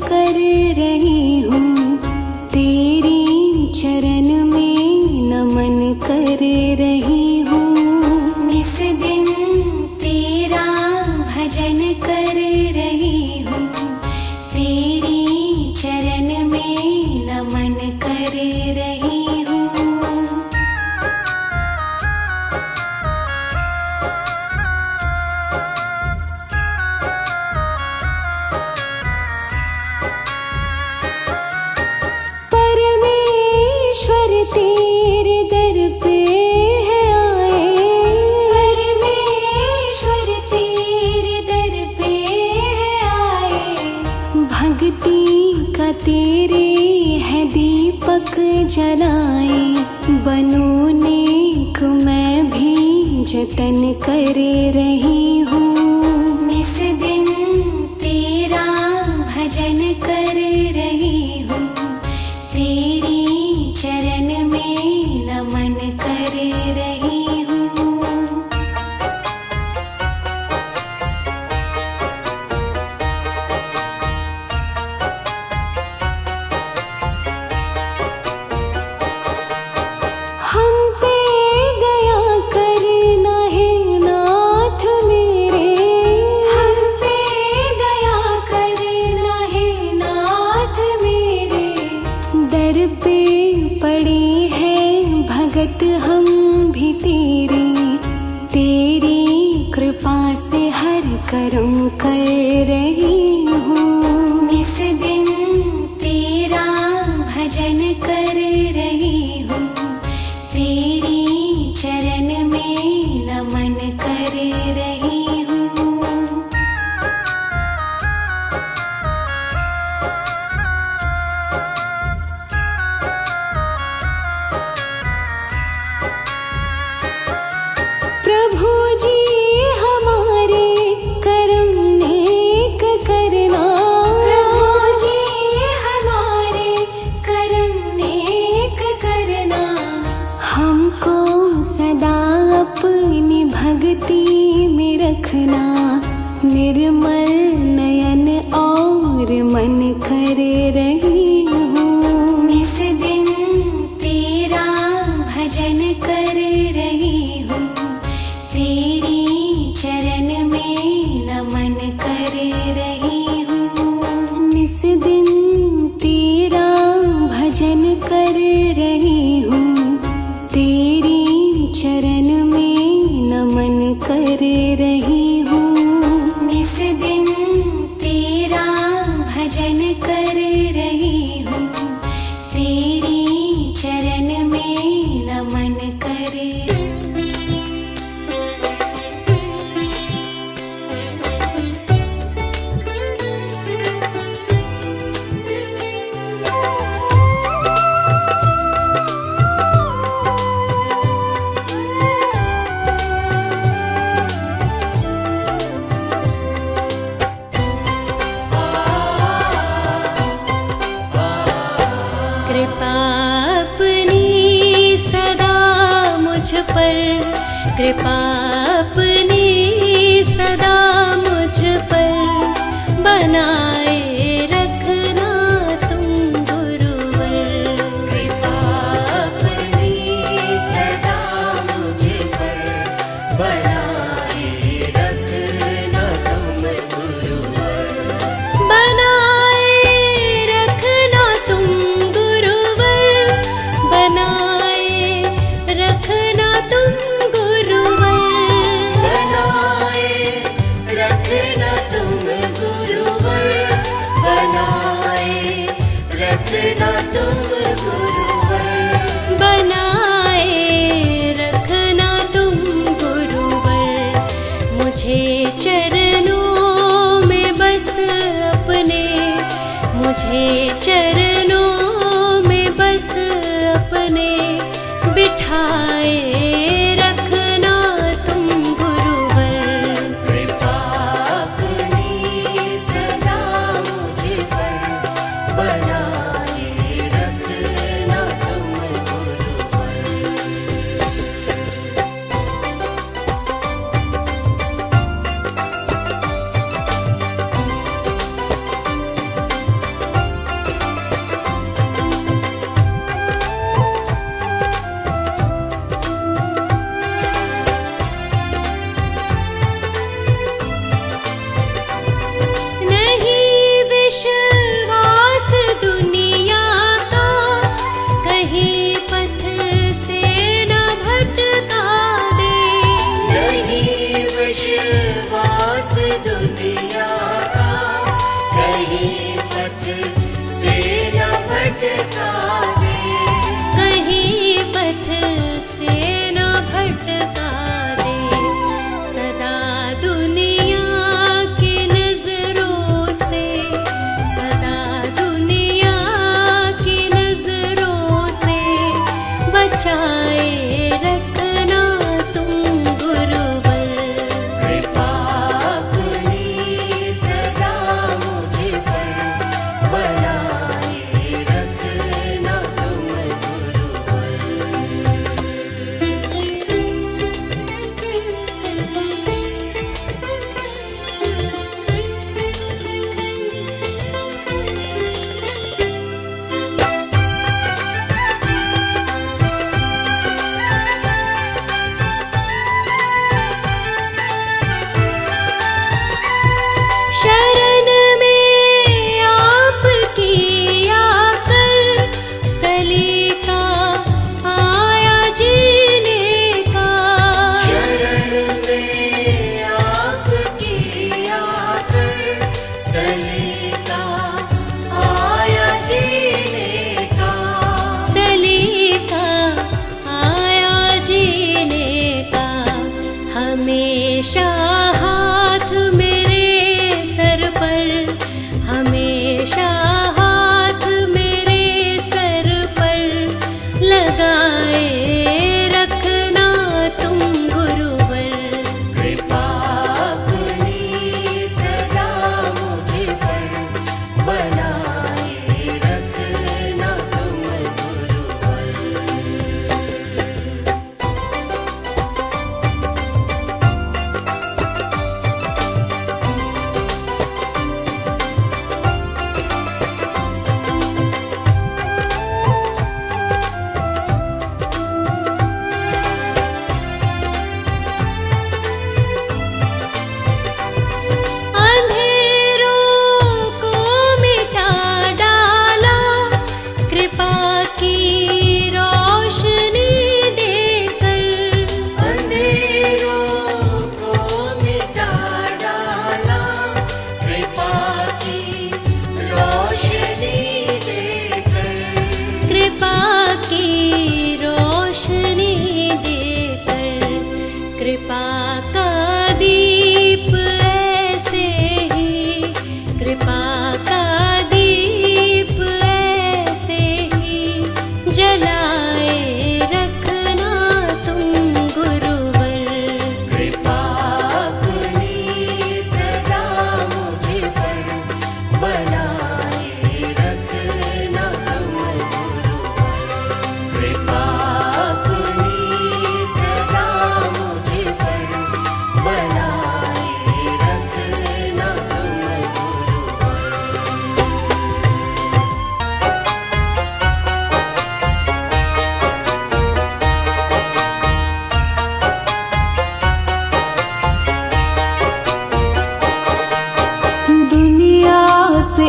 कर रही हूँ, तेरी चरण में नमन कर रही हूँ। इस दिन तेरा भजन कर रही हूँ, तेरी चरण में नमन कर रही हूँ। तेरे दर पे है आए, परमेश्वर तेरे दर पे है आए। भक्ति का तेरे है दीपक जलाए, बनूं नेक मैं भी जतन कर रही हूँ। इस दिन तेरा भजन कर रही हूँ, तेरी चरण में नमन कर रही हूँ। हम पे दया करना है नाथ मेरे, हम पे दया करना है नाथ मेरे। दर पे पड़े हैं भगत हम भी तेरे, तेरी कृपा से हर कर्म कर रही हूँ। इस दिन तेरा भजन कर रही हूँ, तेरी चरण में नमन कर रही हूँ। प्रभु जी हमारे कर्म नेक करना, प्रभु जी हमारे कर्म नेक करना। हमको सदा अपनी भक्ति में रखना, निर्मल नयन और मन कर रही हूँ। इस दिन तेरा भजन कर रही हूँ, तेरी चरण में नमन कर रही हूँ। इस दिन तेरा भजन कर रही हूँ, तेरी चरण में नमन कर रही हूँ। इस दिन तेरा भजन कर रही हूँ, तेरी चरण में नमन कर। कृपा अपनी सदा मुझ पर, कृपा अपनी सदा मुझ पर बनाए रखना तुम गुरुवर। कृपा अपनी सदा मुझ पर बनाए रखना तुम गुरुवर। बनाए रखना तुम गुरुवर, बनाए रखना तुम गुरुवर। बनाए रखना तुम गुरुवर, बनाए रखना तुम गुरुवर। बनाए रखना तुम गुरुवर। मुझे चरणों में बस अपने, मुझे चरणों में बस अपने बिठाए रखना तुम गुरुवर। कृपा अपनी सदा मुझ पर बनाए रखना तुम गुरुवर।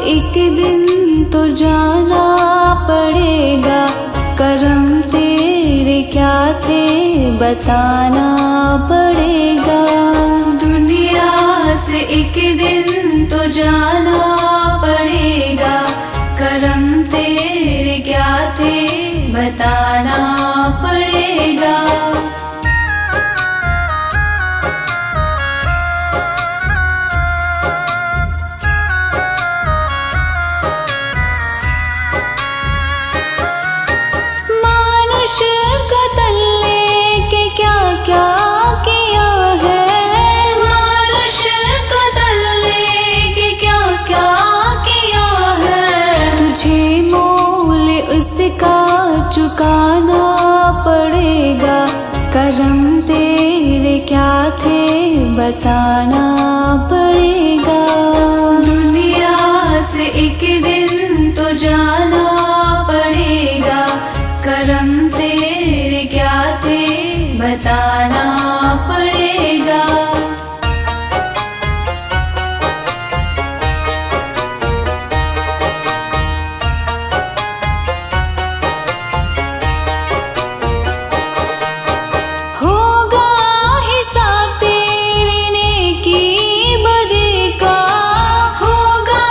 एक दिन तो जाना पड़ेगा, करम तेरे क्या थे बताना पड़ेगा। दुनिया से एक दिन तो जाना पड़ेगा, करम तेरे क्या थे बताना पड़ेगा। मानुष का तल्ले के क्या क्या किया है, मानुष का तल्ले के क्या क्या किया है। तुझे मोल उसका चुकाना पड़ेगा, करम तेरे क्या थे बताना पड़ेगा। दुनिया से एक दिन तो जाना पड़ेगा, करम तेरे क्या थे बताना पड़ेगा। होगा हिसाब तेरे नेकी बदी का, होगा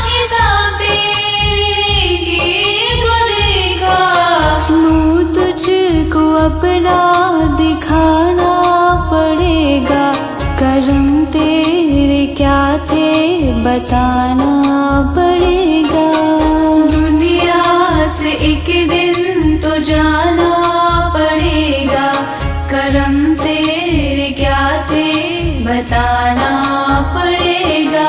हिसाब तेरे नेकी बदी का। मुँह तुझको अपना दिखाना पड़ेगा, करम तेरे क्या थे बताना पड़ेगा। दुनिया से एक दिन तो जाना पड़ेगा, करम तेरे क्या थे बताना पड़ेगा।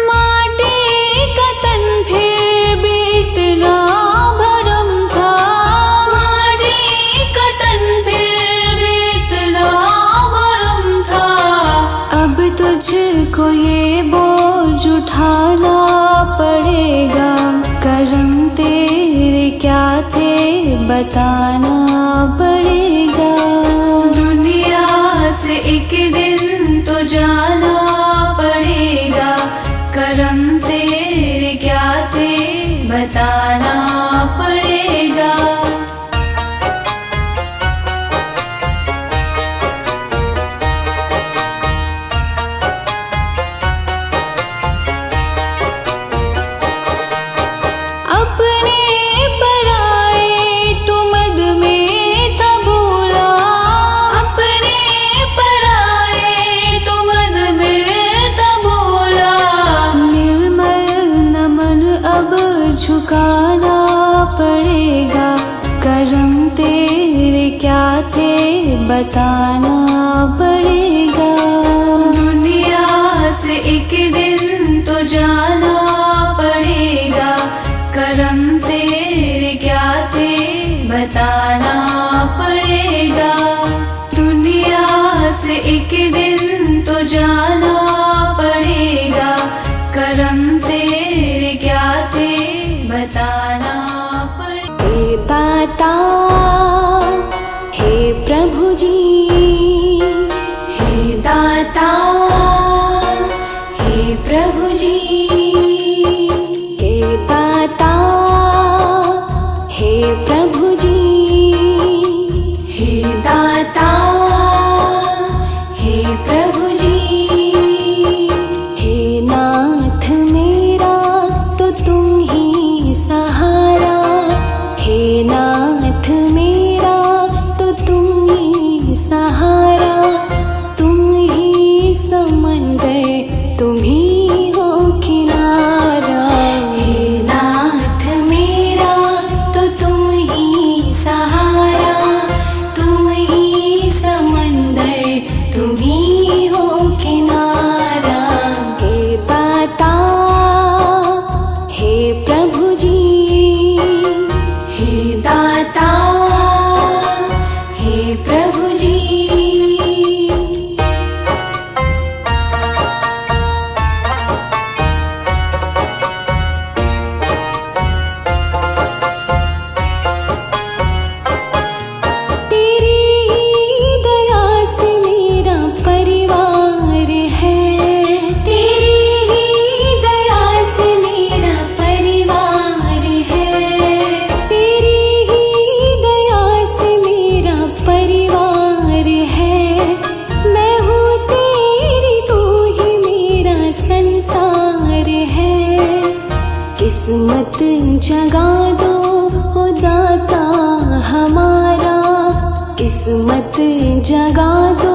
माटी का तन फिर भी इतना भरम था, माटी का तन फिर भी इतना भरम था। अब तुझको ये बोझ उठाना पड़ेगा, करम तेरे क्या थे बताना पड़ेगा। दुनिया से एक दिन तो जाना पड़ेगा, करम तेरे क्या थे बताना पड़ेगा। अपने पराए तू मद में था भूला, अपने पराए तू मद में था भूला। निर्मल नमन अब झुकाना पड़ेगा, करम तेरे क्या थे बताना पड़ेगा। दुनिया से एक दिन तो जाना पड़ेगा, करम तेरे क्या थे बताना पड़ेगा। दुनिया से एक दिन तो जाना पड़ेगा, करम तेरे क्या थे बताना पड़ेगा। हे दाता हे प्रभु जी, हे दाता हे प्रभु जी, हे दाता हे प्रभु जी, हे दाता हे प्रभु जी। हे नाथ मेरा तो तुम ही सहारा, हे नाथ मेरा तो तुम ही सहारा। तुम ही समंदर तुम ही हो किनारा, हे नाथ मेरा तो तुम ही सहारा। तुम ही समंदर तुम ही हो किनारा। हे दाता हे प्रभु जी, हे दाता हे प्रभु जी। किस्मत जगा दो।